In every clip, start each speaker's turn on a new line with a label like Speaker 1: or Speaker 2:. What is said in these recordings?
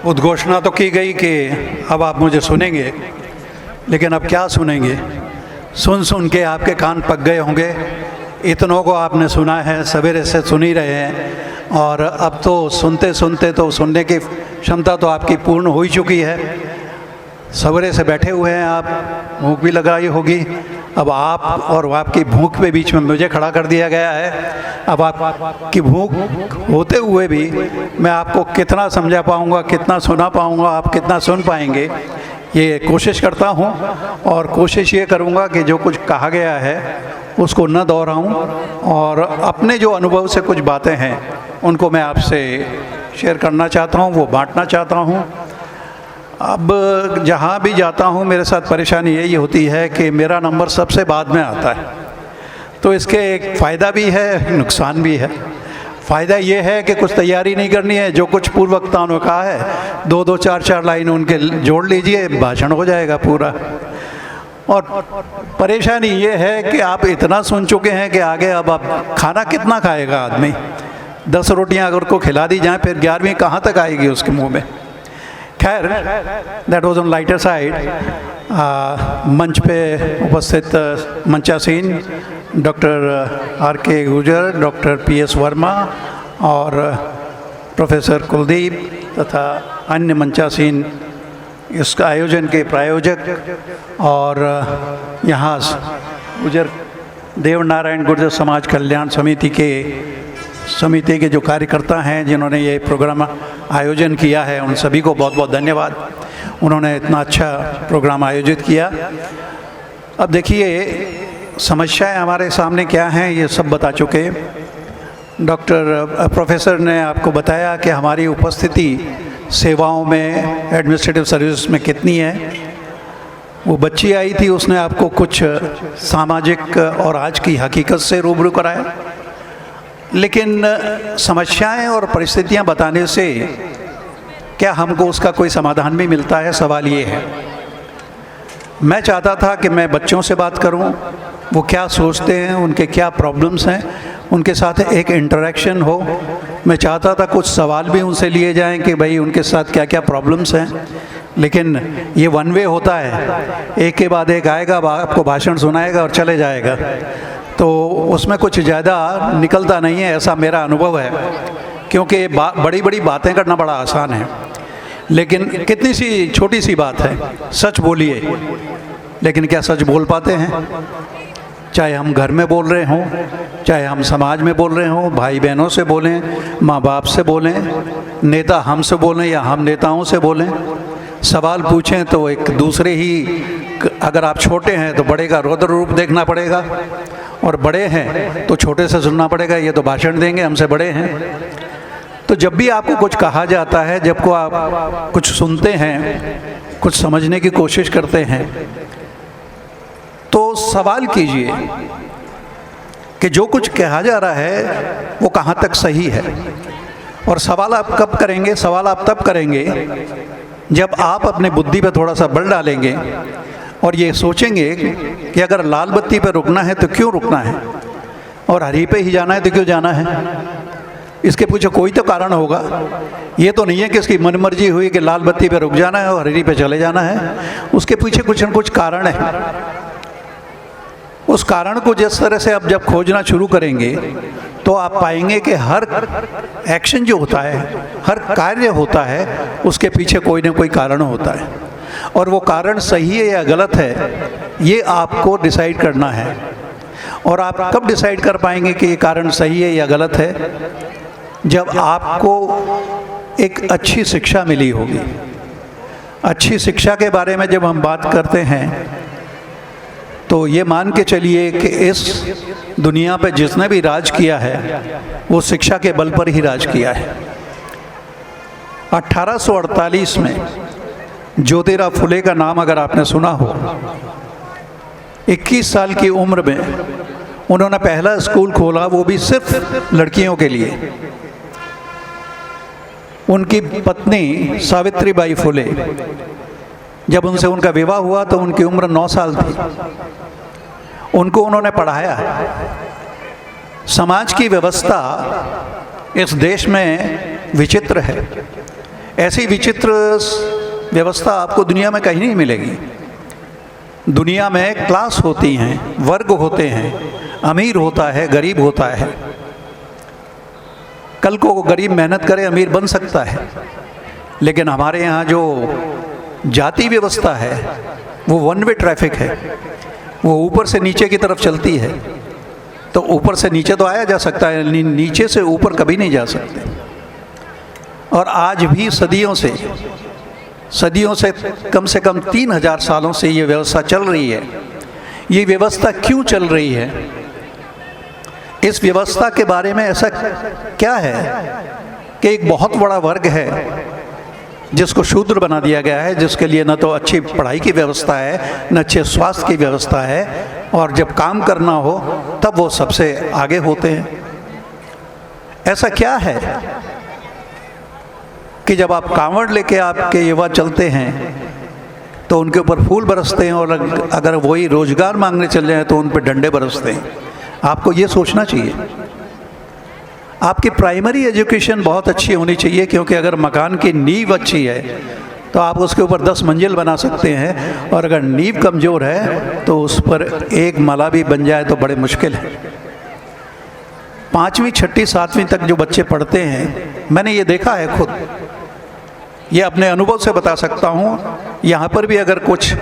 Speaker 1: उद्घोषणा तो की गई कि अब आप मुझे सुनेंगे, लेकिन अब क्या सुनेंगे? सुन सुन के आपके कान पक गए होंगे। इतनों को आपने सुना है, सवेरे से सुन ही रहे हैं, और अब तो सुनते सुनते तो सुनने की क्षमता तो आपकी पूर्ण हो ही चुकी है। सवेरे से बैठे हुए हैं आप, भूख भी लगाई होगी। अब आप और आपकी भूख के बीच में मुझे खड़ा कर दिया गया है। अब आपकी भूख होते हुए भी मैं आपको कितना समझा पाऊँगा, कितना सुना पाऊँगा, आप कितना सुन पाएंगे, ये कोशिश करता हूँ। और कोशिश ये करूँगा कि जो कुछ कहा गया है उसको न दोहराऊँ, और अपने जो अनुभव से कुछ बातें हैं उनको मैं आपसे शेयर करना चाहता हूँ, वो बांटना चाहता हूँ। अब जहाँ भी जाता हूँ मेरे साथ परेशानी यही होती है कि मेरा नंबर सबसे बाद में आता है। तो इसके एक फ़ायदा भी है, नुकसान भी है। फ़ायदा ये है कि कुछ तैयारी नहीं करनी है, जो कुछ पूर्व वक्ताओं ने कहा है दो दो चार चार लाइन उनके जोड़ लीजिए, भाषण हो जाएगा पूरा। और परेशानी ये है कि आप इतना सुन चुके हैं कि आगे अब आप खाना कितना खाएगा आदमी? 10 रोटियां अगर को खिला दी जाएं फिर 11वीं कहाँ तक आएगी उसके मुंह में? खैर, that was on lighter side. मंच पे उपस्थित मंचासीन डॉक्टर आर के गुर्जर, डॉक्टर PS वर्मा और प्रोफेसर कुलदीप तथा अन्य मंचासीन इस आयोजन के प्रायोजक, और यहाँ गुर्जर देवनारायण गुर्जर समाज कल्याण समिति के जो कार्यकर्ता हैं जिन्होंने ये प्रोग्राम आयोजन किया है, उन सभी को बहुत बहुत धन्यवाद। उन्होंने इतना अच्छा प्रोग्राम आयोजित किया। अब देखिए समस्याएं हमारे सामने क्या हैं ये सब बता चुके। प्रोफेसर ने आपको बताया कि हमारी उपस्थिति सेवाओं में, एडमिनिस्ट्रेटिव सर्विस में कितनी है। वो बच्ची आई थी, उसने आपको कुछ सामाजिक और आज की हकीकत से रूबरू कराया, लेकिन समस्याएं और परिस्थितियां बताने से क्या हमको उसका कोई समाधान भी मिलता है? सवाल ये है। मैं चाहता था कि मैं बच्चों से बात करूं, वो क्या सोचते हैं, उनके क्या प्रॉब्लम्स हैं, उनके साथ एक इंटरेक्शन हो। मैं चाहता था कुछ सवाल भी उनसे लिए जाएं कि भाई उनके साथ क्या क्या प्रॉब्लम्स हैं, लेकिन ये वन वे होता है, एक के बाद एक आएगा, आपको भाषण सुनाएगा और चले जाएगा, तो उसमें कुछ ज़्यादा निकलता नहीं है, ऐसा मेरा अनुभव है। क्योंकि बड़ी बड़ी बातें करना बड़ा आसान है, लेकिन कितनी सी छोटी सी बात है, सच बोलिए, लेकिन क्या सच बोल पाते हैं? चाहे हम घर में बोल रहे हों, चाहे हम समाज में बोल रहे हों, भाई बहनों से बोलें, माँ बाप से बोलें, नेता हमसे बोलें या हम नेताओं से बोलें, सवाल पूछें तो एक दूसरे ही, अगर आप छोटे हैं तो बड़े का रौद्र रूप देखना पड़ेगा, और बड़े हैं तो छोटे से सुनना पड़ेगा, ये तो भाषण देंगे, हमसे बड़े हैं। तो जब भी आपको कुछ कहा जाता है, जब को आप कुछ सुनते हैं, कुछ समझने की कोशिश करते हैं, तो सवाल कीजिए कि जो कुछ कहा जा रहा है वो कहाँ तक सही है। और सवाल आप कब करेंगे? सवाल आप तब करेंगे जब आप अपने बुद्धि पे थोड़ा सा बल डालेंगे और ये सोचेंगे कि अगर लाल बत्ती पे रुकना है तो क्यों रुकना है, और हरी पे ही जाना है तो क्यों जाना है। इसके पीछे कोई तो कारण होगा। ये तो नहीं है कि इसकी मनमर्जी हुई कि लाल बत्ती पे रुक जाना है और हरी पे चले जाना है। उसके पीछे कुछ न कुछ कारण है। उस कारण को जिस तरह से आप जब खोजना शुरू करेंगे तो आप पाएंगे कि हर एक्शन जो होता है, हर कार्य होता है, उसके पीछे कोई ना कोई कारण होता है, और वो कारण सही है या गलत है ये आपको डिसाइड करना है। और आप कब डिसाइड कर पाएंगे कि ये कारण सही है या गलत है? जब आपको एक अच्छी शिक्षा मिली होगी। अच्छी शिक्षा के बारे में जब हम बात करते हैं तो ये मान के चलिए कि इस दुनिया पे जिसने भी राज किया है वो शिक्षा के बल पर ही राज किया है। 1848 में ज्योतिराव फुले का नाम अगर आपने सुना हो, 21 साल की उम्र में उन्होंने पहला स्कूल खोला, वो भी सिर्फ लड़कियों के लिए। उनकी पत्नी सावित्रीबाई फुले, जब उनसे उनका विवाह हुआ तो उनकी उम्र 9 साल थी। उनको उन्होंने पढ़ाया। समाज की व्यवस्था इस देश में विचित्र है। ऐसी विचित्र व्यवस्था आपको दुनिया में कहीं नहीं मिलेगी। दुनिया में क्लास होती हैं, वर्ग होते हैं, अमीर होता है, गरीब होता है। कल को गरीब मेहनत करे अमीर बन सकता है, लेकिन हमारे यहाँ जो जाति व्यवस्था है वो वन वे ट्रैफिक है, वो ऊपर से नीचे की तरफ चलती है। तो ऊपर से नीचे तो आया जा सकता है, नीचे से ऊपर कभी नहीं जा सकते। और आज भी सदियों से कम 3000 सालों से ये व्यवस्था चल रही है। ये व्यवस्था क्यों चल रही है? इस व्यवस्था के बारे में ऐसा क्या है कि एक बहुत बड़ा वर्ग है जिसको शूद्र बना दिया गया है, जिसके लिए न तो अच्छी पढ़ाई की व्यवस्था है, न अच्छे स्वास्थ्य की व्यवस्था है, और जब काम करना हो तब वो सबसे आगे होते हैं। ऐसा क्या है कि जब आप कांवड़ लेके आपके युवा चलते हैं तो उनके ऊपर फूल बरसते हैं, और अगर वही रोजगार मांगने चल जाए तो उन पर डंडे बरसते हैं। आपको ये सोचना चाहिए। आपकी प्राइमरी एजुकेशन बहुत अच्छी होनी चाहिए, क्योंकि अगर मकान की नींव अच्छी है तो आप उसके ऊपर 10 मंजिल बना सकते हैं, और अगर नींव कमज़ोर है तो उस पर एक मला भी बन जाए तो बड़े मुश्किल है। 5वीं 6वीं 7वीं तक जो बच्चे पढ़ते हैं, मैंने ये देखा है खुद, ये अपने अनुभव से बता सकता हूँ। यहाँ पर भी अगर कुछ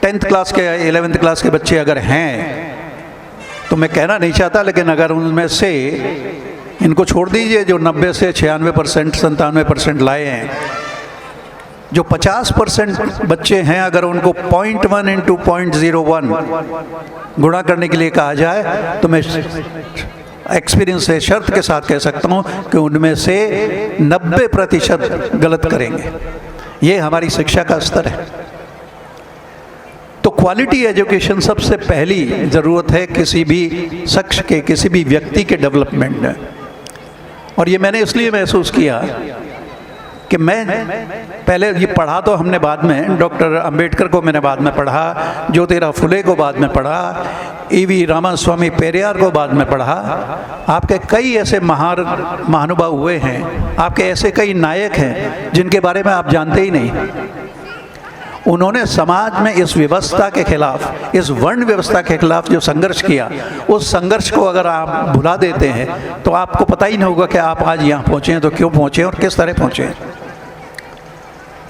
Speaker 1: 10th क्लास के 11th क्लास के बच्चे अगर हैं, तो मैं कहना नहीं चाहता, लेकिन अगर उनमें से इनको छोड़ दीजिए जो 90 से 96% 97% लाए हैं, जो 50% बच्चे हैं, अगर उनको 0.1 into 0.01 गुणा करने के लिए कहा जाए तो मैं एक्सपीरियंस से शर्त के साथ कह सकता हूँ कि उनमें से 90% गलत करेंगे। ये हमारी शिक्षा का स्तर है। तो क्वालिटी एजुकेशन सबसे पहली ज़रूरत है किसी भी शख्स के, किसी भी व्यक्ति के डेवलपमेंट में। और ये मैंने इसलिए महसूस किया कि मैं पहले ये पढ़ा तो हमने बाद में, डॉक्टर अंबेडकर को मैंने बाद में पढ़ा, ज्योतिराव फुले को बाद में पढ़ा, ईवी रामास्वामी पेरियार को बाद में पढ़ा। आपके कई ऐसे महानुभाव हुए हैं, आपके ऐसे कई नायक हैं जिनके बारे में आप जानते ही नहीं। उन्होंने समाज में इस व्यवस्था के खिलाफ, इस वर्ण व्यवस्था के खिलाफ जो संघर्ष किया, उस संघर्ष को अगर आप भुला देते हैं तो आपको पता ही नहीं होगा कि आप आज यहाँ पहुँचे हैं तो क्यों पहुँचे हैं और किस तरह पहुँचे हैं।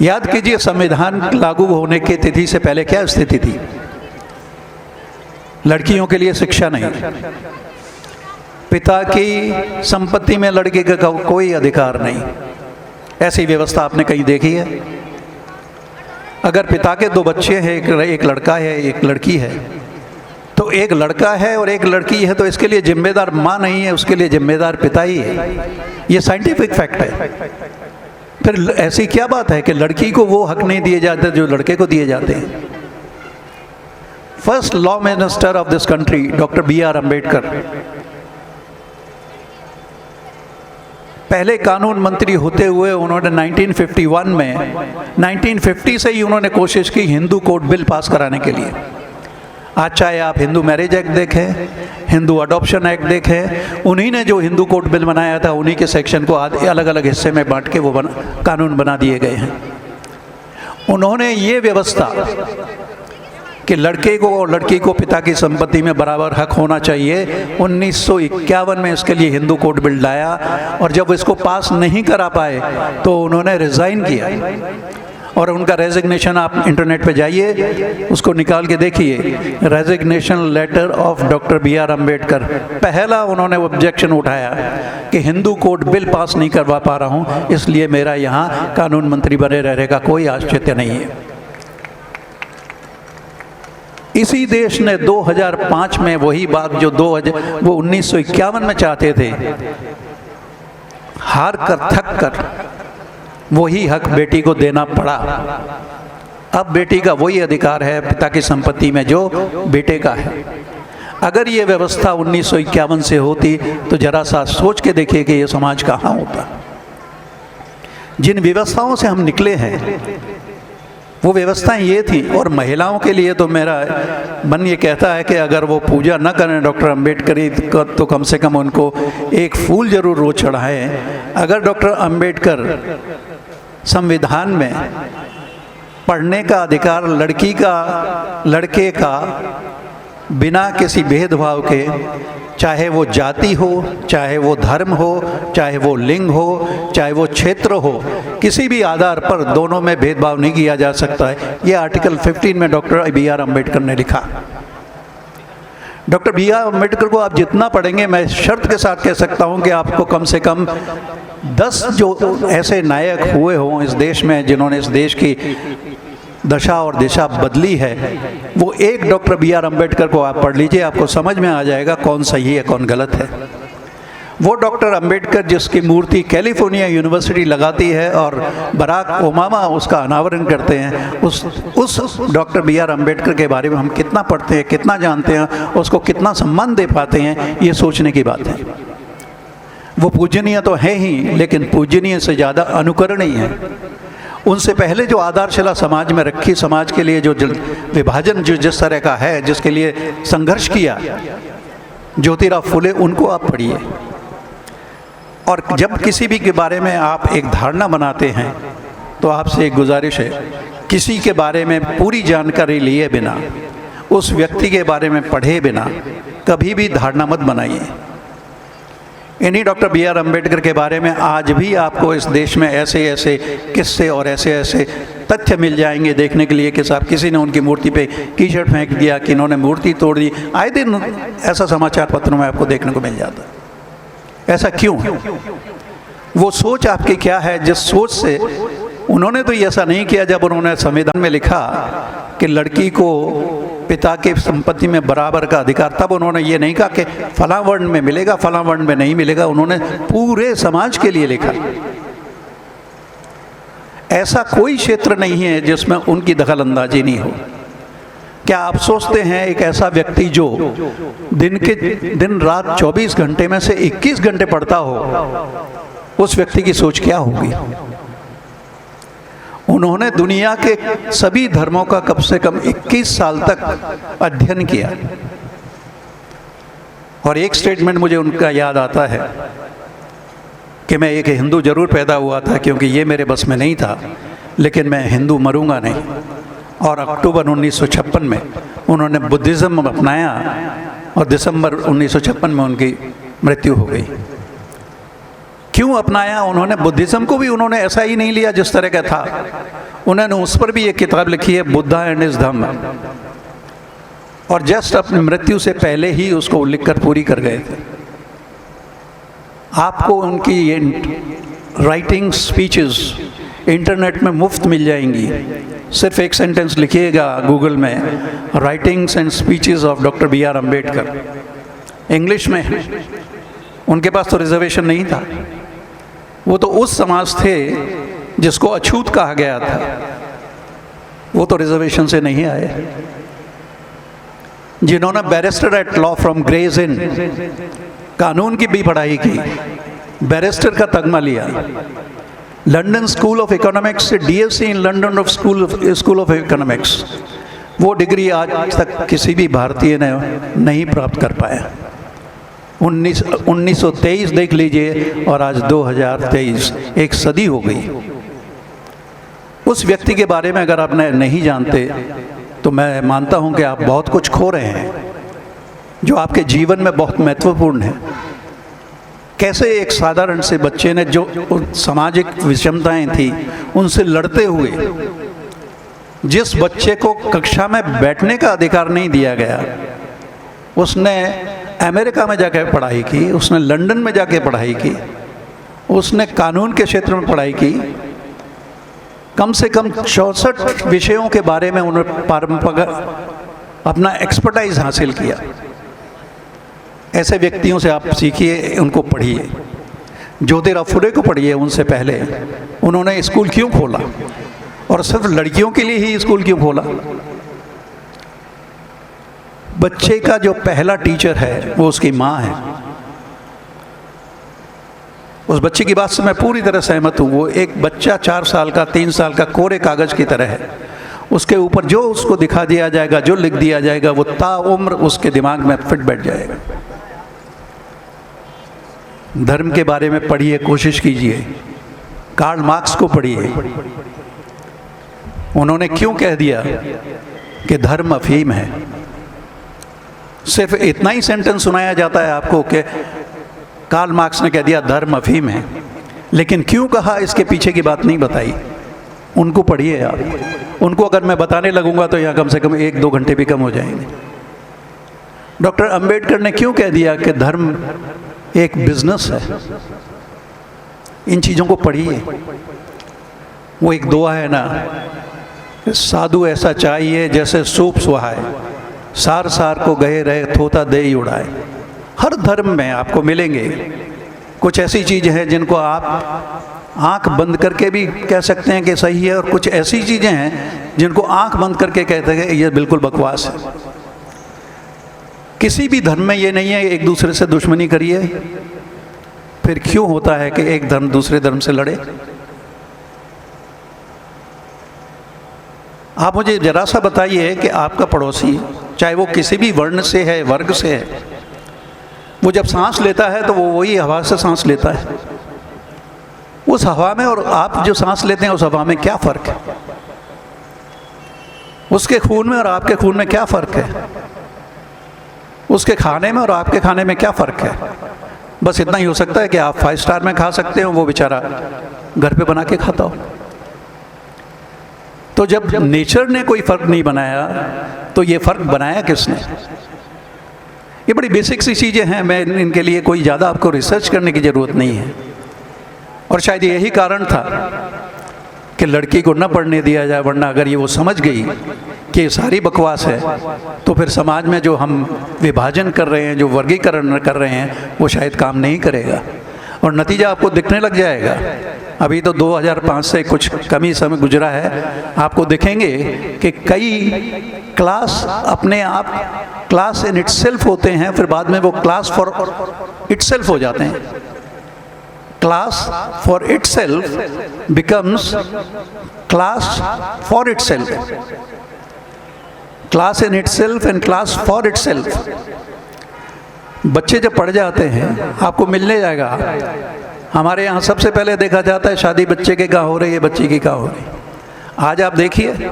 Speaker 1: याद कीजिए, संविधान लागू होने की तिथि से पहले क्या स्थिति थी? लड़कियों के लिए शिक्षा नहीं, पिता की संपत्ति में लड़के का कोई अधिकार नहीं। ऐसी व्यवस्था आपने कहीं देखी है? अगर पिता के 2 बच्चे हैं, एक लड़का है एक लड़की है, तो एक लड़का है और एक लड़की है, तो इसके लिए जिम्मेदार माँ नहीं है, उसके लिए जिम्मेदार पिता ही है। ये साइंटिफिक फैक्ट है। फिर ऐसी क्या बात है कि लड़की को वो हक नहीं दिए जाते जो लड़के को दिए जाते हैं? First law minister of this country doctor B.R. Ambedkar पहले कानून मंत्री होते हुए उन्होंने 1951 में 1950 से ही उन्होंने कोशिश की हिंदू कोड बिल पास कराने के लिए। आज चाहे आप हिंदू मैरिज एक्ट देखें, हिंदू अडॉप्शन एक्ट देखें, उन्हीं ने जो हिंदू कोड बिल बनाया था, उन्हीं के सेक्शन को अलग अलग हिस्से में बांट के वो कानून बना दिए गए हैं। उन्होंने ये व्यवस्था कि लड़के को और लड़की को पिता की संपत्ति में बराबर हक होना चाहिए, 1951 में इसके लिए हिंदू कोड बिल लाया, और जब इसको पास नहीं करा पाए तो उन्होंने रिज़ाइन किया। और उनका रेजिग्नेशन, आप इंटरनेट पे जाइए, उसको निकाल के देखिए, resignation letter of doctor B.R. Ambedkar. पहला उन्होंने ऑब्जेक्शन उठाया कि हिंदू कोड बिल पास नहीं करवा पा रहा हूँ, इसलिए मेरा यहाँ कानून मंत्री बने रहने का कोई औचित्य नहीं है। इसी देश ने 2005 में वही बात जो वो 1951 में चाहते थे, हार कर थक कर वही हक बेटी को देना पड़ा। अब बेटी का वही अधिकार है पिता की संपत्ति में जो बेटे का है। अगर ये व्यवस्था 1951 से होती तो जरा सा सोच के देखिए कि ये समाज कहाँ होता। जिन व्यवस्थाओं से हम निकले हैं वो व्यवस्थाएं ये थी। और महिलाओं के लिए तो मेरा मन ये कहता है कि अगर वो पूजा न करें डॉक्टर अम्बेडकर तो कम से कम उनको एक फूल जरूर रोज चढ़ाएं। अगर डॉक्टर अम्बेडकर संविधान में पढ़ने का अधिकार लड़के का बिना किसी भेदभाव के, चाहे वो जाति हो, चाहे वो धर्म हो, चाहे वो लिंग हो, चाहे वो क्षेत्र हो, किसी भी आधार पर दोनों में भेदभाव नहीं किया जा सकता है। ये आर्टिकल 15 में डॉक्टर B.R. अम्बेडकर ने लिखा। Doctor B.R. अम्बेडकर को आप जितना पढ़ेंगे, मैं शर्त के साथ कह सकता हूँ कि आपको कम से कम 10 जो ऐसे नायक हुए हों इस देश में जिन्होंने इस देश की दशा और दिशा बदली है, वो एक डॉक्टर B.R. अम्बेडकर को आप पढ़ लीजिए, आपको समझ में आ जाएगा कौन सही है कौन गलत है। वो डॉक्टर अम्बेडकर जिसकी मूर्ति कैलिफोर्निया यूनिवर्सिटी लगाती है और बराक ओबामा उसका अनावरण करते हैं, उस डॉक्टर B.R. अम्बेडकर के बारे में हम कितना पढ़ते हैं, कितना जानते हैं, उसको कितना सम्मान दे पाते हैं, ये सोचने की बात है। वो पूजनीय तो है ही, लेकिन पूजनीय से ज़्यादा अनुकरणीय है। उनसे पहले जो आधारशिला समाज में रखी, समाज के लिए जो विभाजन जो जिस तरह का है, जिसके लिए संघर्ष किया ज्योतिराव फुले, उनको आप पढ़िए। और जब किसी भी के बारे में आप एक धारणा बनाते हैं तो आपसे एक गुजारिश है, किसी के बारे में पूरी जानकारी लिए बिना, उस व्यक्ति के बारे में पढ़े बिना कभी भी धारणा मत बनाइए। इन्हीं डॉक्टर B.R. अम्बेडकर के बारे में आज भी आपको इस देश में ऐसे ऐसे किस्से और ऐसे ऐसे तथ्य मिल जाएंगे देखने के लिए कि साहब किसी ने उनकी मूर्ति पे कीचड़ फेंक दिया, कि इन्होंने मूर्ति तोड़ दी। आए दिन ऐसा समाचार पत्रों में आपको देखने को मिल जाता है। ऐसा क्यों? वो सोच आपकी क्या है जिस सोच से उन्होंने तो ऐसा नहीं किया। जब उन्होंने संविधान में लिखा कि लड़की को पिता के संपत्ति में बराबर का अधिकार, तब उन्होंने ये नहीं कहा कि फलां वर्ण में मिलेगा, फलां वर्ण में नहीं मिलेगा। उन्होंने पूरे समाज के लिए लिखा। ऐसा कोई क्षेत्र नहीं है जिसमें उनकी दखलंदाजी नहीं हो। क्या आप सोचते हैं एक ऐसा व्यक्ति जो दिन रात 24 घंटे में से 21 घंटे पढ़ता हो, उस व्यक्ति की सोच क्या होगी? उन्होंने दुनिया के सभी धर्मों का कम से कम 21 साल तक अध्ययन किया। और एक स्टेटमेंट मुझे उनका याद आता है कि मैं एक हिंदू जरूर पैदा हुआ था, क्योंकि ये मेरे बस में नहीं था, लेकिन मैं हिंदू मरूंगा नहीं। और अक्टूबर 1956 में उन्होंने बुद्धिज़्म अपनाया और दिसंबर 1956 में उनकी मृत्यु हो गई। क्यों अपनाया उन्होंने? बुद्धिज़्म को भी उन्होंने ऐसा ही नहीं लिया जिस तरह का था। उन्होंने उस पर भी एक किताब लिखी है, बुद्धा एंड हिज धम्म, और जस्ट अपनी मृत्यु से पहले ही उसको लिखकर पूरी कर गए थे। आपको उनकी ये राइटिंग स्पीचेस इंटरनेट में मुफ्त मिल जाएंगी। सिर्फ एक सेंटेंस लिखिएगा गूगल में, writings and speeches of doctor B.R. Ambedkar, English में। उनके पास तो रिजर्वेशन नहीं था। वो तो उस समाज थे जिसको अछूत कहा गया था। वो तो रिजर्वेशन से नहीं आए। जिन्होंने barrister at law from Gray's Inn, कानून की भी पढ़ाई की, बैरिस्टर का तगमा लिया, लंदन स्कूल ऑफ इकोनॉमिक्स से DSc in London of School of Economics, वो डिग्री आज तक किसी भी भारतीय ने नहीं प्राप्त कर पाया। 1923 देख लीजिए और आज 2023, एक सदी हो गई। उस व्यक्ति के बारे में अगर आप नहीं जानते तो मैं मानता हूं कि आप बहुत कुछ खो रहे हैं जो आपके जीवन में बहुत महत्वपूर्ण है। कैसे एक साधारण से बच्चे ने जो सामाजिक विषमताएं थी उनसे लड़ते हुए, जिस बच्चे को कक्षा में बैठने का अधिकार नहीं दिया गया, उसने अमेरिका में जाकर पढ़ाई की, उसने लंदन में जाकर पढ़ाई की, उसने कानून के क्षेत्र में पढ़ाई की। कम से कम 64 विषयों के बारे में उन्होंने पारंपरिक अपना एक्सपर्टाइज हासिल किया। ऐसे व्यक्तियों से आप सीखिए, उनको पढ़िए। ज्योतिराव फुले को पढ़िए। उनसे पहले उन्होंने स्कूल क्यों खोला, और सिर्फ लड़कियों के लिए ही स्कूल क्यों खोला? बच्चे का जो पहला टीचर है वो उसकी माँ है। उस बच्चे की बात से मैं पूरी तरह सहमत हूँ। वो एक बच्चा 4 साल का, 3 साल का कोरे कागज की तरह है। उसके ऊपर जो उसको दिखा दिया जाएगा, जो लिख दिया जाएगा, वो ताउम्र उसके दिमाग में फिट बैठ जाएगा। धर्म के बारे में पढ़िए, कोशिश कीजिए। कार्ल मार्क्स को पढ़िए, उन्होंने क्यों कह दिया कि धर्म अफीम है। सिर्फ इतना ही सेंटेंस सुनाया जाता है आपको कि कार्ल मार्क्स ने कह दिया धर्म अफीम है, लेकिन क्यों कहा इसके पीछे की बात नहीं बताई। उनको पढ़िए आप, उनको अगर मैं बताने लगूंगा तो यहाँ कम से कम 1-2 घंटे भी कम हो जाएंगे। डॉक्टर अंबेडकर ने क्यों कह दिया कि धर्म एक बिजनेस है। इन चीज़ों को पढ़िए। वो एक दुआ है ना, साधु ऐसा चाहिए जैसे सूप सुहाए, सार सार को गए रहे थोता दे ही उड़ाए। हर धर्म में आपको मिलेंगे कुछ ऐसी चीज़ें हैं जिनको आप आंख बंद करके भी कह सकते हैं कि सही है, और कुछ ऐसी चीज़ें हैं जिनको आंख बंद करके कहते हैं ये बिल्कुल बकवास है। किसी भी धर्म में ये नहीं है एक दूसरे से दुश्मनी करिए। फिर क्यों होता है कि एक धर्म दूसरे धर्म से लड़े। आप मुझे जरा सा बताइए कि आपका पड़ोसी, चाहे वो किसी भी वर्ण से है, वर्ग से है, वो जब सांस लेता है तो वो वही हवा से सांस लेता है। उस हवा में और आप जो सांस लेते हैं उस हवा में क्या फ़र्क है? उसके खून में और आपके खून में क्या फ़र्क है? उसके खाने में और आपके खाने में क्या फ़र्क है? बस इतना ही हो सकता है कि आप 5 स्टार में खा सकते हो, वो बेचारा घर पे बना के खाता हो। तो जब नेचर ने कोई फ़र्क नहीं बनाया तो ये फ़र्क बनाया किसने? ये बड़ी बेसिक सी चीज़ें हैं, मैं इनके लिए कोई ज़्यादा आपको रिसर्च करने की ज़रूरत नहीं है। और शायद यही कारण था कि लड़की को न पढ़ने दिया जाए, वरना अगर ये वो समझ गई कि ये सारी बकवास है तो फिर समाज में जो हम विभाजन कर रहे हैं, जो वर्गीकरण कर रहे हैं, वो शायद काम नहीं करेगा और नतीजा आपको दिखने लग जाएगा। अभी तो 2005 से कुछ कम ही समय गुजरा है, आपको दिखेंगे कि कई क्लास अपने आप क्लास इन इटसेल्फ होते हैं, फिर बाद में वो क्लास फॉर इटसेल्फ हो जाते हैं। Class for itself becomes class for itself, class in itself and class for itself. बच्चे जब पढ़ जाते हैं आपको मिलने जाएगा, हमारे यहाँ सबसे पहले देखा जाता है शादी बच्चे के कहाँ हो रही है, बच्ची की कहाँ हो रही है। आज आप देखिए,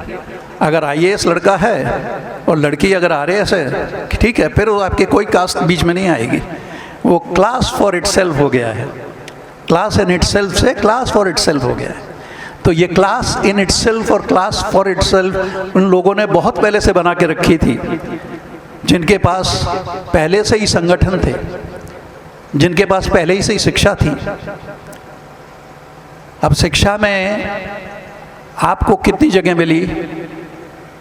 Speaker 1: अगर IAS लड़का है और लड़की अगर RAS है, ठीक है, फिर वो आपके कोई कास्ट बीच में नहीं आएगी। वो क्लास फॉर इटसेल्फ हो गया है, क्लास इन इटसेल्फ से क्लास फॉर इटसेल्फ हो गया है। तो ये क्लास इन इटसेल्फ और क्लास फॉर इटसेल्फ उन लोगों ने बहुत पहले से बना के रखी थी, जिनके पास पहले से ही संगठन थे, जिनके पास पहले ही से ही शिक्षा थी। अब शिक्षा में आपको कितनी जगह मिली,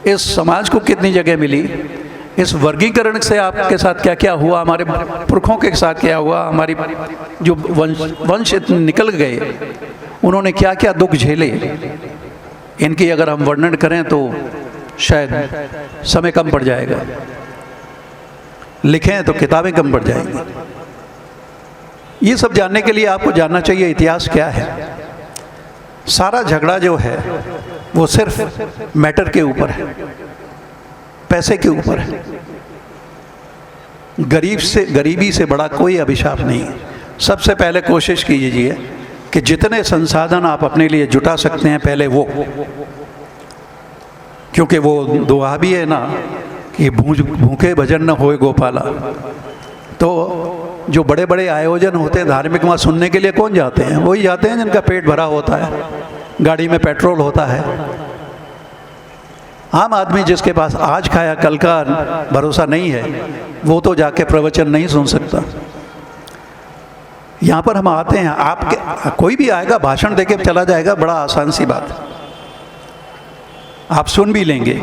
Speaker 1: इस समाज को कितनी जगह मिली, इस वर्गीकरण से आपके साथ क्या क्या हुआ, हमारे पुरखों के साथ क्या हुआ, हमारी जो वंश निकल गए, उन्होंने क्या क्या दुख झेले, इनकी अगर हम वर्णन करें तो शायद समय कम पड़ जाएगा, लिखें तो किताबें कम पड़ जाएंगी। ये सब जानने के लिए आपको जानना चाहिए इतिहास क्या है। सारा झगड़ा जो है वो सिर्फ मैटर के ऊपर है, पैसे के ऊपर है। गरीबी से बड़ा कोई अभिशाप नहीं है। सबसे पहले कोशिश कीजिए कि जितने संसाधन आप अपने लिए जुटा सकते हैं पहले वो, क्योंकि वो दुआ भी है ना कि भूखे भजन न होए गोपाला। तो जो बड़े बड़े आयोजन होते हैं धार्मिक, वहाँ सुनने के लिए कौन जाते हैं? वही जाते हैं जिनका पेट भरा होता है, गाड़ी में पेट्रोल होता है। आम आदमी जिसके पास आज खाया कल का भरोसा नहीं है, वो तो जाके प्रवचन नहीं सुन सकता। यहाँ पर हम आते हैं, आपके कोई भी आएगा भाषण देके चला जाएगा, बड़ा आसान सी बात, आप सुन भी लेंगे,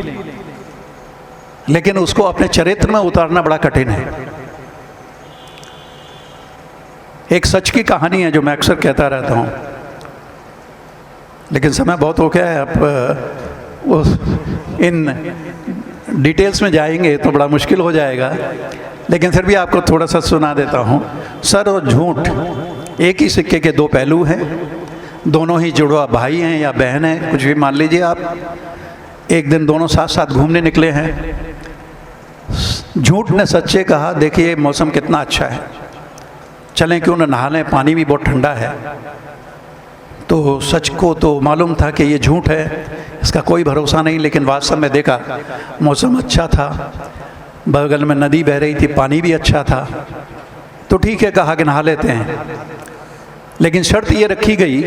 Speaker 1: लेकिन उसको अपने चरित्र में उतारना बड़ा कठिन है। एक सच की कहानी है जो मैं अक्सर कहता रहता हूँ, लेकिन समय बहुत हो गया है, आप इन डिटेल्स में जाएंगे तो बड़ा मुश्किल हो जाएगा, लेकिन फिर भी आपको थोड़ा सा सुना देता हूँ। सर और झूठ एक ही सिक्के के 2 पहलू हैं, दोनों ही जुड़वा भाई हैं या बहन हैं, कुछ भी मान लीजिए आप। एक दिन दोनों साथ साथ घूमने निकले हैं। झूठ ने सच्चे कहा, देखिए मौसम कितना अच्छा है, चलें क्यों न नहा लें, पानी भी बहुत ठंडा है। तो सच को तो मालूम था कि ये झूठ है, इसका कोई भरोसा नहीं, लेकिन वास्तव में देखा मौसम अच्छा था, बगल में नदी बह रही थी, पानी भी अच्छा था, तो ठीक है कहा कि नहा लेते हैं। लेकिन शर्त ये रखी गई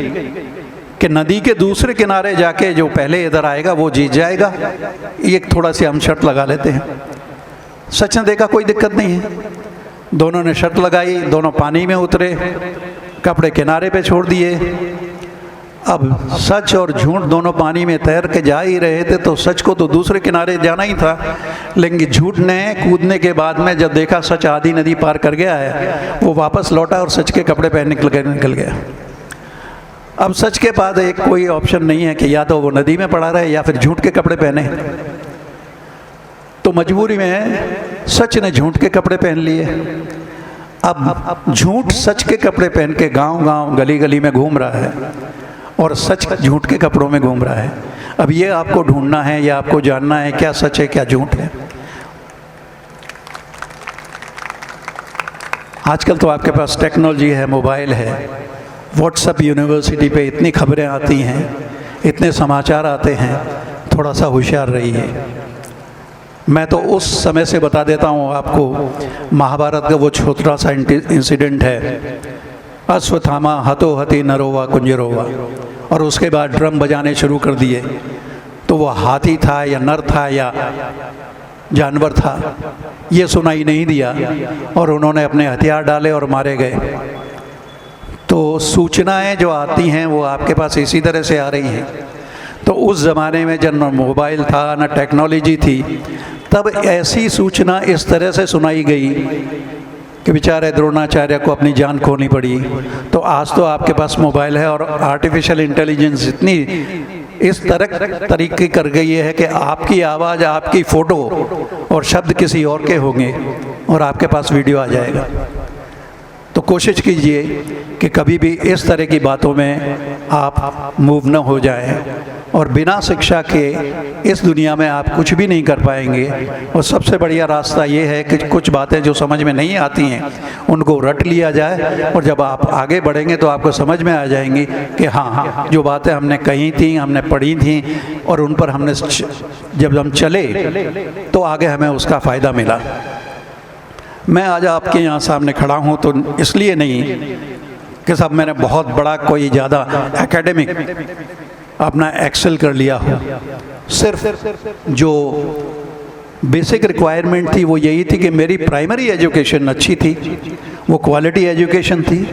Speaker 1: कि नदी के दूसरे किनारे जाके जो पहले इधर आएगा वो जीत जाएगा। ये थोड़ा सी हम शर्त लगा लेते हैं। सच ने देखा कोई दिक्कत नहीं है, दोनों ने शर्त लगाई, दोनों पानी में उतरे, कपड़े किनारे पे छोड़ दिए। अब सच और झूठ दोनों पानी में तैर के जा ही रहे थे, तो सच को तो दूसरे किनारे जाना ही था, लेकिन झूठ ने कूदने के बाद में जब देखा सच आधी नदी पार कर गया है, वो वापस लौटा और सच के कपड़े पहन निकल गया। अब सच के पास एक कोई ऑप्शन नहीं है कि या तो वो नदी में पड़ा रहे या फिर झूठ के कपड़े पहने। तो मजबूरी में सच ने झूठ के कपड़े पहन लिए। अब झूठ सच के कपड़े पहन के गांव-गांव गली-गली में घूम रहा है और सच झूठ के कपड़ों में घूम रहा है। अब ये आपको ढूंढना है या आपको जानना है क्या सच है क्या झूठ है। आजकल तो आपके पास टेक्नोलॉजी है, मोबाइल है, व्हाट्सएप यूनिवर्सिटी पे इतनी खबरें आती हैं, इतने समाचार आते हैं, थोड़ा सा होशियार रहिए। मैं तो उस समय से बता देता हूँ आपको, महाभारत का वो छोटा सा इंसिडेंट है, अश्वत्थामा हतो हति नरोवा कुंजरोवा, और उसके बाद ड्रम बजाने शुरू कर दिए। तो वो हाथी था या नर था या जानवर था, ये सुनाई नहीं दिया और उन्होंने अपने हथियार डाले और मारे गए। तो सूचनाएं जो आती हैं वो आपके पास इसी तरह से आ रही हैं। तो उस ज़माने में जब न मोबाइल था न टेक्नोलॉजी थी, तब ऐसी सूचना इस तरह से सुनाई गई कि बेचारे द्रोणाचार्य को अपनी जान खोनी पड़ी। तो आज तो आपके पास मोबाइल है और आर्टिफिशियल इंटेलिजेंस इतनी इस तरीके कर गई है कि आपकी आवाज़, आपकी फ़ोटो और शब्द किसी और के होंगे और आपके पास वीडियो आ जाएगा। तो कोशिश कीजिए कि कभी भी इस तरह की बातों में आप मूव न हो जाएं, और बिना शिक्षा के इस दुनिया में आप कुछ भी नहीं कर पाएंगे। और सबसे बढ़िया रास्ता ये है कि कुछ बातें जो समझ में नहीं आती हैं उनको रट लिया जाए, और जब आप आगे बढ़ेंगे तो आपको समझ में आ जाएंगी कि हाँ, जो बातें हमने कही थी, हमने पढ़ी थी और उन पर हमने जब हम चले तो आगे हमें उसका फ़ायदा मिला। मैं आज आपके यहाँ सामने खड़ा हूँ तो इसलिए नहीं कि साहब मैंने बहुत बड़ा कोई ज़्यादा एकेडमिक अपना एक्सेल कर लिया हो। सिर्फ जो बेसिक रिक्वायरमेंट थी वो यही थी कि मेरी प्राइमरी एजुकेशन अच्छी थी, वो क्वालिटी एजुकेशन थी।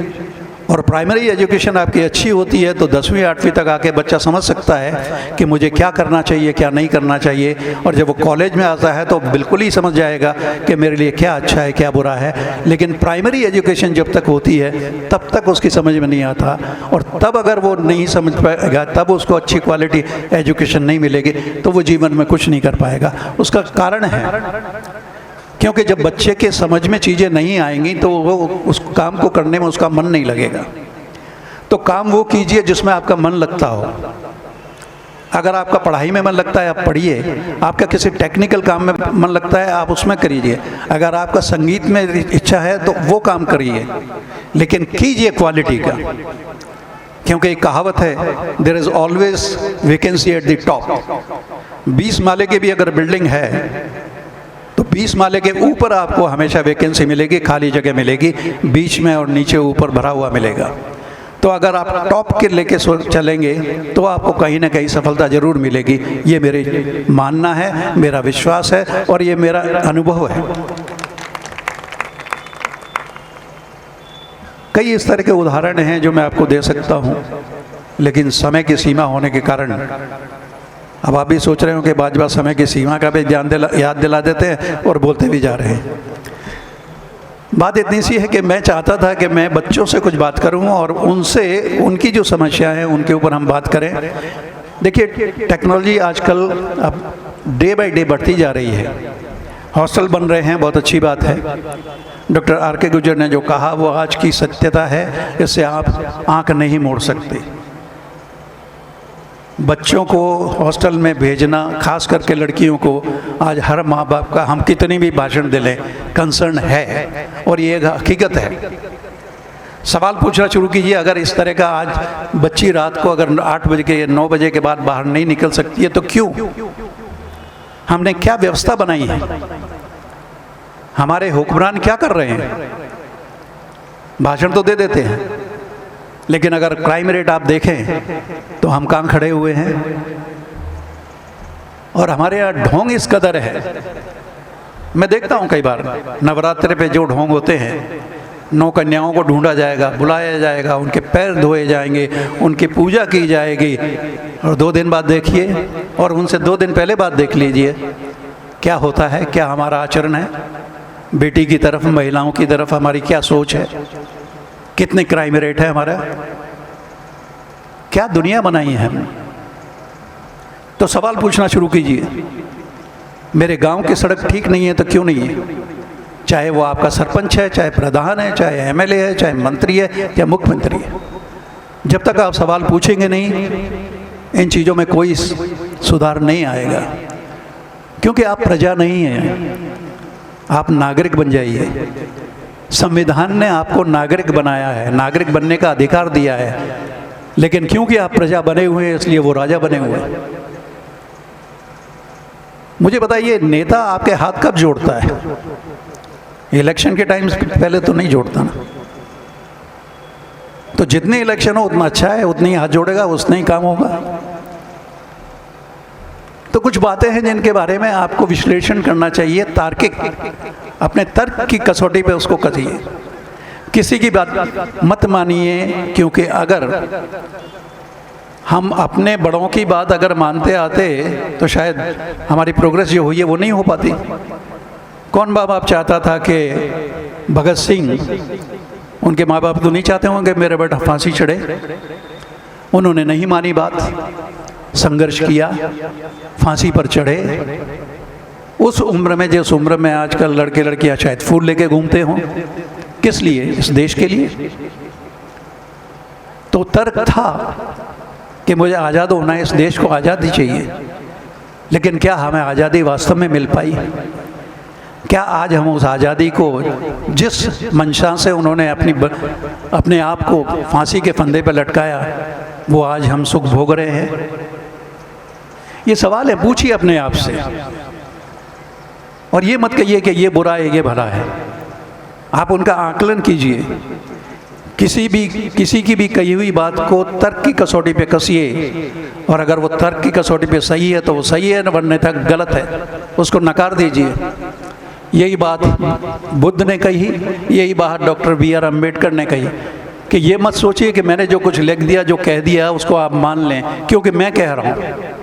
Speaker 1: और प्राइमरी एजुकेशन आपकी अच्छी होती है तो 10वीं 8वीं तक आके बच्चा समझ सकता है कि मुझे क्या करना चाहिए क्या नहीं करना चाहिए। और जब वो कॉलेज में आता है तो बिल्कुल ही समझ जाएगा कि मेरे लिए क्या अच्छा है क्या बुरा है। लेकिन प्राइमरी एजुकेशन जब तक होती है तब तक उसकी समझ में नहीं आता, और तब अगर वो नहीं समझ पाएगा, तब उसको अच्छी क्वालिटी एजुकेशन नहीं मिलेगी, तो वो जीवन में कुछ नहीं कर पाएगा। उसका कारण है क्योंकि जब बच्चे के समझ में चीज़ें नहीं आएंगी तो वो उस काम को करने में उसका मन नहीं लगेगा। तो काम वो कीजिए जिसमें आपका मन लगता हो। अगर आपका पढ़ाई में मन लगता है आप पढ़िए, आपका किसी टेक्निकल काम में मन लगता है आप उसमें करिए, अगर आपका संगीत में इच्छा है तो वो काम करिए, लेकिन कीजिए क्वालिटी का। क्योंकि एक कहावत है, there is always vacancy at the top. 20 माले की भी अगर बिल्डिंग है तो 20 माले के ऊपर आपको हमेशा वैकेंसी मिलेगी, खाली जगह मिलेगी, बीच में और नीचे ऊपर भरा हुआ मिलेगा। तो अगर आप टॉप के लेके चलेंगे तो आपको कहीं ना कहीं सफलता जरूर मिलेगी। ये मेरे मानना है, मेरा विश्वास है और ये मेरा अनुभव है। कई इस तरह के उदाहरण हैं जो मैं आपको दे सकता हूँ, लेकिन समय की सीमा होने के कारण अब आप भी सोच रहे हो कि बाजवा समय की सीमा का भी याद दिला देते हैं और बोलते भी जा रहे हैं। बात इतनी सी है कि मैं चाहता था कि मैं बच्चों से कुछ बात करूं और उनसे उनकी जो समस्या है उनके ऊपर हम बात करें। देखिए, टेक्नोलॉजी आजकल अब डे बाय डे बढ़ती जा रही है। हॉस्टल बन रहे हैं, बहुत अच्छी बात है। Doctor R K. गुर्जर ने जो कहा वो आज की सत्यता है, इससे आप आंख नहीं मोड़ सकते। बच्चों को हॉस्टल में भेजना, खास करके लड़कियों को, आज हर माँ बाप का, हम कितनी भी भाषण दे लें, कंसर्न है और ये एक हकीकत है। सवाल पूछना शुरू कीजिए। अगर इस तरह का आज बच्ची रात को अगर 8 बजे के 9 बजे के बाद बाहर नहीं निकल सकती है तो क्यों? हमने क्या व्यवस्था बनाई है? हमारे हुक्मरान क्या कर रहे हैं? भाषण तो दे देते हैं, लेकिन अगर क्राइम रेट आप देखें तो हम कहाँ खड़े हुए हैं। और हमारे यहाँ ढोंग इस कदर है, मैं देखता हूँ कई बार नवरात्रि पे जो ढोंग होते हैं, 9 कन्याओं को ढूंढा जाएगा, बुलाया जाएगा, उनके पैर धोए जाएंगे, उनकी पूजा की जाएगी, और 2 दिन बाद देखिए, और उनसे 2 दिन पहले बात देख लीजिए क्या होता है, क्या हमारा आचरण है, बेटी की तरफ, महिलाओं की तरफ हमारी क्या सोच है, कितने क्राइम रेट है हमारा, क्या दुनिया बनाई है हमने। तो सवाल पूछना शुरू कीजिए। मेरे गांव की सड़क ठीक नहीं है तो क्यों नहीं है? चाहे वो आपका सरपंच है, चाहे प्रधान है, चाहे एमएलए है, चाहे मंत्री है या मुख्यमंत्री है, जब तक आप सवाल पूछेंगे नहीं, इन चीज़ों में कोई सुधार नहीं आएगा। क्योंकि आप प्रजा नहीं हैं, आप नागरिक बन जाइए। संविधान ने आपको नागरिक बनाया है, नागरिक बनने का अधिकार दिया है, लेकिन क्योंकि आप प्रजा बने हुए हैं इसलिए वो राजा बने हुए हैं। मुझे बताइए, नेता आपके हाथ कब जोड़ता है? इलेक्शन के टाइम पहले तो नहीं जोड़ता ना। तो जितने इलेक्शन हो उतना अच्छा है, उतने ही हाथ जोड़ेगा, उतना ही काम होगा। तो कुछ बातें हैं जिनके बारे में आपको विश्लेषण करना चाहिए, तार्किक, अपने तर्क की कसौटी पे उसको करिए। किसी की बात मत मानिए, क्योंकि अगर हम अपने बड़ों की बात अगर मानते आते तो शायद हमारी प्रोग्रेस जो हुई है वो नहीं हो पाती। कौन माँ बाप चाहता था कि भगत सिंह, उनके माँ बाप तो नहीं चाहते होंगे मेरा बेटा फांसी चढ़े। उन्होंने नहीं मानी बात, संघर्ष किया, फांसी पर चढ़े। उस उम्र में, जिस उम्र में आजकल लड़के लड़कियां शायद फूल लेके घूमते हों, किस लिए? इस देश के लिए। तो तर्क था कि मुझे आज़ाद होना है, इस देश को आज़ादी चाहिए। लेकिन क्या हमें आज़ादी वास्तव में मिल पाई? क्या आज हम उस आज़ादी को, जिस मंशा से उन्होंने अपने आप को फांसी के फंदे पर लटकाया, वो आज हम सुख भोग रहे हैं? ये सवाल है, पूछिए अपने आप से। और ये मत कहिए कि ये बुरा है, ये भला है। आप उनका आकलन कीजिए। किसी की भी कही हुई बात को तर्क की कसौटी पे कसिए, और अगर वो तर्क की कसौटी पे सही है तो वो सही है, वरना तक गलत है, उसको नकार दीजिए। यही बात बुद्ध ने कही, यही बात डॉक्टर B.R. अम्बेडकर ने कही कि ये मत सोचिए कि मैंने जो कुछ लिख दिया, जो कह दिया, उसको आप मान लें क्योंकि मैं कह रहा हूँ।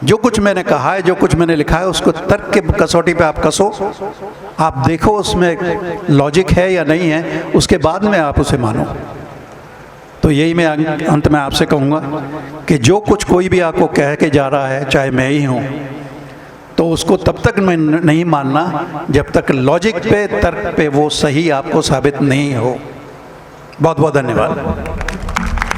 Speaker 1: जो कुछ मैंने कहा है, जो कुछ मैंने लिखा है, उसको तर्क के कसौटी पे आप कसो, आप देखो उसमें लॉजिक है या नहीं है, उसके बाद में आप उसे मानो। तो यही मैं अंत में आपसे कहूँगा कि जो कुछ कोई भी आपको कह के जा रहा है, चाहे मैं ही हूँ, तो उसको तब तक मैं नहीं मानना जब तक लॉजिक पे, तर्क पे वो सही आपको साबित नहीं हो। बहुत बहुत धन्यवाद।